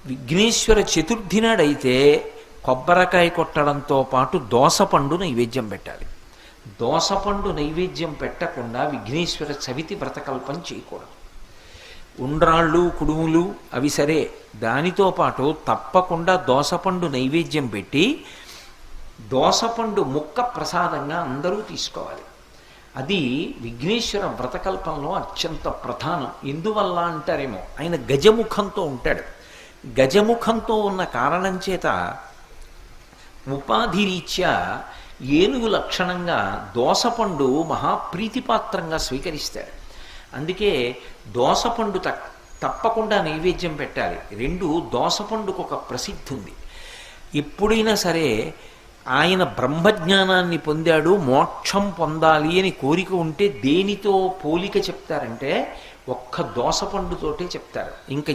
విఘ్నేశ్వర చతుర్థి నాడైతే కొబ్బరికాయ కొట్టడంతో పాటు దోసపండు నైవేద్యం పెట్టాలి. దోసపండు నైవేద్యం పెట్టకుండా విఘ్నేశ్వర చవితి వ్రతకల్పం చేయకూడదు. ఉండ్రాళ్ళు కుడుములు అవి సరే, దానితో పాటు తప్పకుండా దోసపండు నైవేద్యం పెట్టి దోసపండు ముక్క ప్రసాదంగా అందరూ తీసుకోవాలి. అది విఘ్నేశ్వర వ్రతకల్పంలో అత్యంత ప్రధానం. ఎందువల్ల అంటారేమో, ఆయన గజముఖంతో ఉంటాడు. గజముఖంతో ఉన్న కారణం చేత ఉపాధి రీత్యా ఏనుగు లక్షణంగా దోసపండు మహాప్రీతిపాత్రంగా స్వీకరిస్తాడు. అందుకే దోసపండు తప్పకుండా నైవేద్యం పెట్టాలి. రెండు, దోసపండుకు ఒక ప్రసిద్ధి ఉంది. ఎప్పుడైనా సరే ఆయన బ్రహ్మజ్ఞానాన్ని పొందాడు, మోక్షం పొందాలి అని కోరిక ఉంటే దేనితో పోలిక చెప్తారంటే ఒక్క దోసపండుతోటే చెప్తారు. ఇంకా